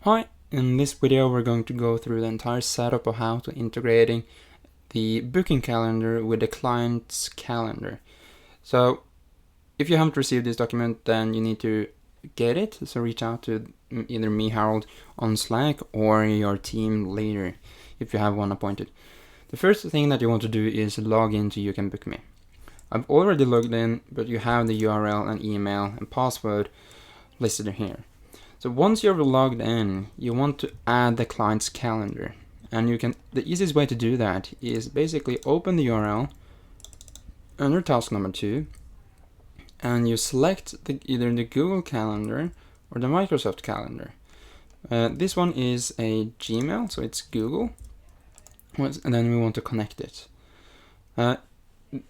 Hi, in this video we're going to go through the entire setup of how to integrating the booking calendar with the client's calendar. So if you haven't received this document, then you need to get it, so reach out to either me, Harold, on Slack or your team leader if you have one appointed. The first thing that you want to do is log into You Can Book Me. I've already logged in, but you have the URL and email and password listed here. So once you're logged in, you want to add the client's calendar. And the easiest way to do that is basically open the URL under task number 2, and you select either the Google Calendar or the Microsoft Calendar. This one is a Gmail, so it's Google, and then we want to connect it.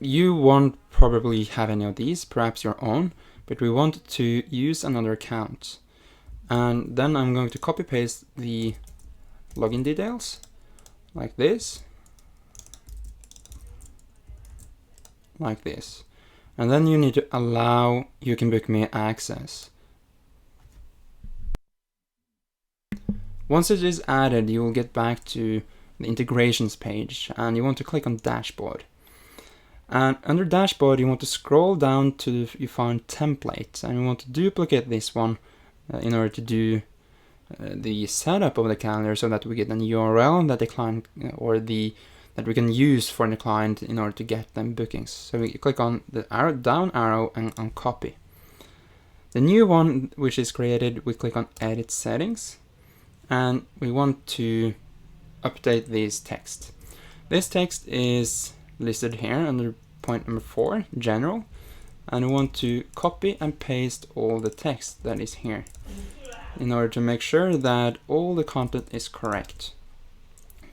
You won't probably have any of these, perhaps your own, but we want to use another account. And then I'm going to copy paste the login details like this, and then you need to allow You Can Book Me access. Once it is added, you will get back to the integrations page, and you want to click on dashboard. And under dashboard, you want to scroll down to you find templates, and you want to duplicate this one in order to do the setup of the calendar, so that we get an URL that the client that we can use for the client in order to get them bookings. So we click on the down arrow and on copy. The new one which is created, we click on edit settings, and we want to update this text. This text is listed here under point number 4, general, and we want to copy and paste all the text that is here in order to make sure that all the content is correct.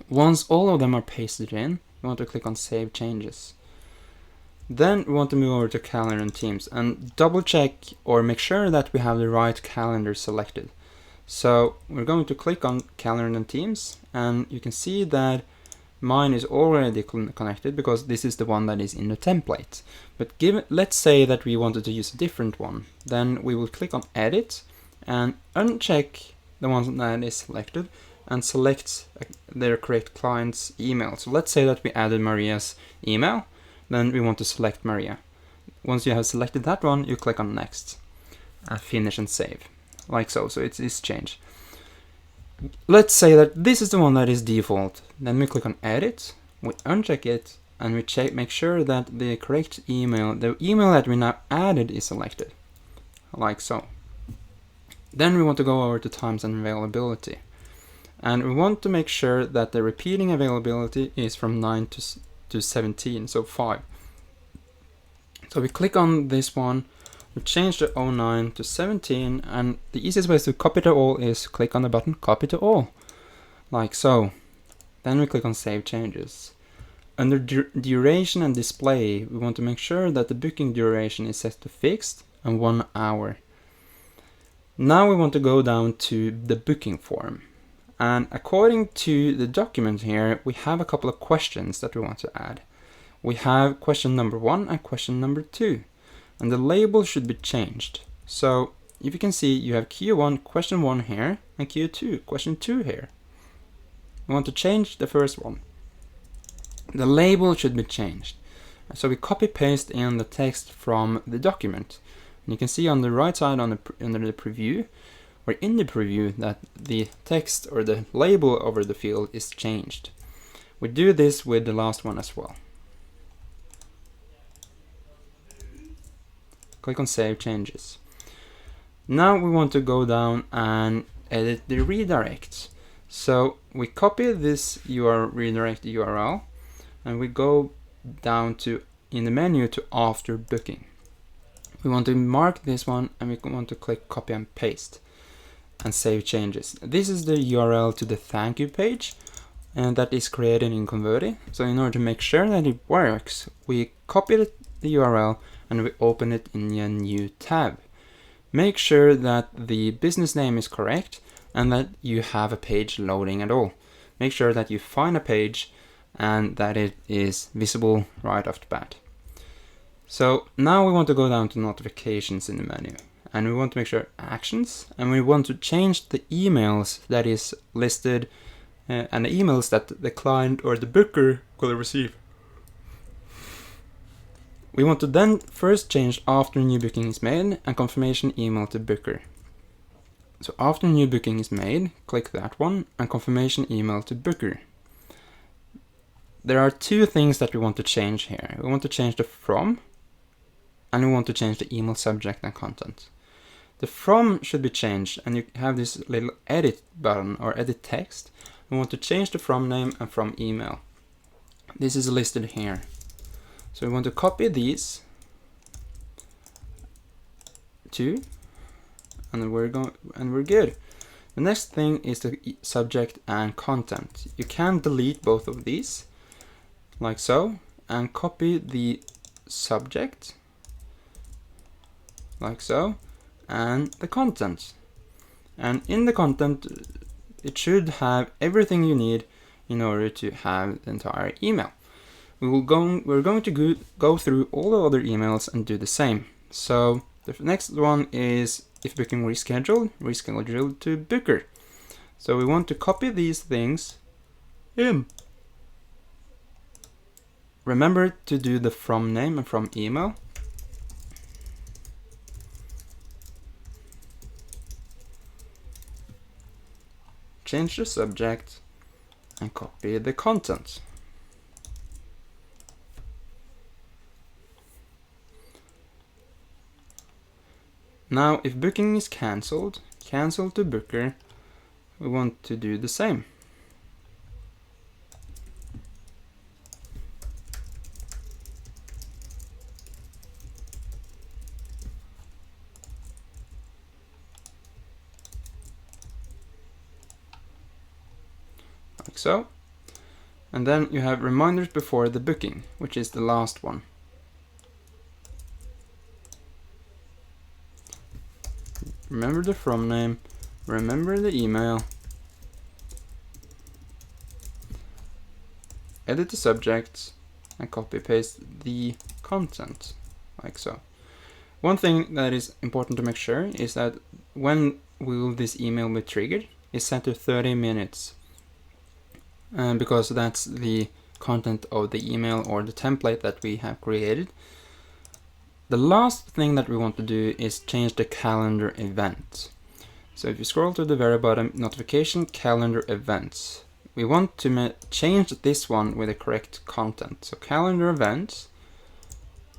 Once all of them are pasted in, we want to click on Save Changes. Then we want to move over to Calendar and Teams and double check or make sure that we have the right calendar selected. So we're going to click on Calendar and Teams, and you can see that mine is already connected because this is the one that is in the template. But let's say that we wanted to use a different one. Then we will click on Edit and uncheck the one that is selected and select their correct client's email. So let's say that we added Maria's email, then we want to select Maria. Once you have selected that one, you click on Next, Finish and Save, like so. So it is changed. Let's say that this is the one that is default. Then we click on Edit, we uncheck it, and we make sure that the correct email, the email that we now added, is selected, like so. Then we want to go over to times and availability, and we want to make sure that the repeating availability is from 9 to 17, so 5. So we click on this one, we change the 09 to 17, and the easiest way to copy to all is click on the button Copy to All, like so. Then we click on Save Changes. Under Duration and Display, we want to make sure that the booking duration is set to fixed and 1 hour. Now we want to go down to the booking form. And according to the document here, we have a couple of questions that we want to add. We have question number 1 and question number 2. And the label should be changed. So if you can see, you have Q1 question 1 here and Q2 question 2 here. We want to change the first one. The label should be changed. So we copy paste in the text from the document. And you can see on the right side under the preview, or in the preview, that the text or the label over the field is changed. We do this with the last one as well. Click on Save Changes. Now we want to go down and edit the redirect. So we copy this redirect URL, and we go down to in the menu to After Booking. We want to mark this one, and we want to click Copy and Paste and Save Changes. This is the URL to the thank you page, and that is created in Converti. So in order to make sure that it works, we copy the URL and we open it in a new tab. Make sure that the business name is correct and that you have a page loading at all. Make sure that you find a page and that it is visible right off the bat. So now we want to go down to notifications in the menu, and we want to make sure actions, and we want to change the emails that is listed and the emails that the client or the booker will receive. We want to then first change after new booking is made and confirmation email to booker. So after new booking is made, click that one and confirmation email to booker. There are two things that we want to change here. We want to change the from, and we want to change the email subject and content. The from should be changed, and you have this little edit button or edit text. We want to change the from name and from email. This is listed here. So we want to copy these two, and we're good. The next thing is the subject and content. You can delete both of these, like so, and copy the subject, like so, and the content. And in the content, it should have everything you need in order to have the entire email. We're going to go through all the other emails and do the same. So the next one is if booking reschedule to booker. So we want to copy these things in. Remember to do the from name and from email. Change the subject and copy the content. Now, if booking is cancel to booker, we want to do the same. Like so. And then you have reminders before the booking, which is the last one. Remember the from name, remember the email, edit the subject, and copy paste the content, like so. One thing that is important to make sure is that when will this email be triggered is set to 30 minutes, because that's the content of the email or the template that we have created. The last thing that we want to do is change the calendar event. So if you scroll to the very bottom, notification calendar events. We want to change this one with the correct content. So calendar events,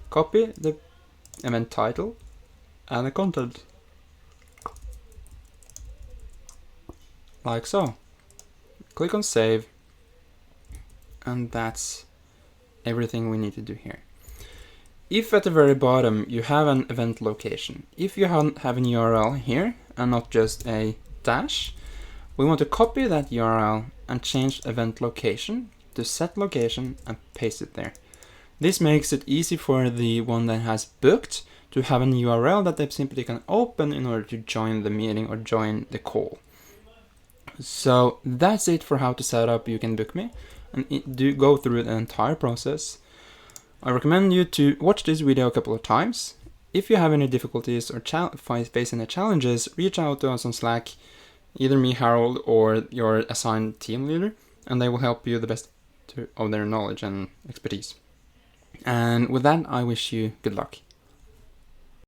copy the event title and the content. Like so. Click on save. And that's everything we need to do here. If at the very bottom you have an event location, if you have an URL here and not just a dash, we want to copy that URL and change event location to set location and paste it there. This makes it easy for the one that has booked to have an URL that they simply can open in order to join the meeting or join the call. So that's it for how to set up You Can Book Me, and do go through the entire process. I recommend you to watch this video a couple of times. If you have any difficulties or face any challenges, reach out to us on Slack, either me, Harold, or your assigned team leader, and they will help you the best of their knowledge and expertise. And with that, I wish you good luck.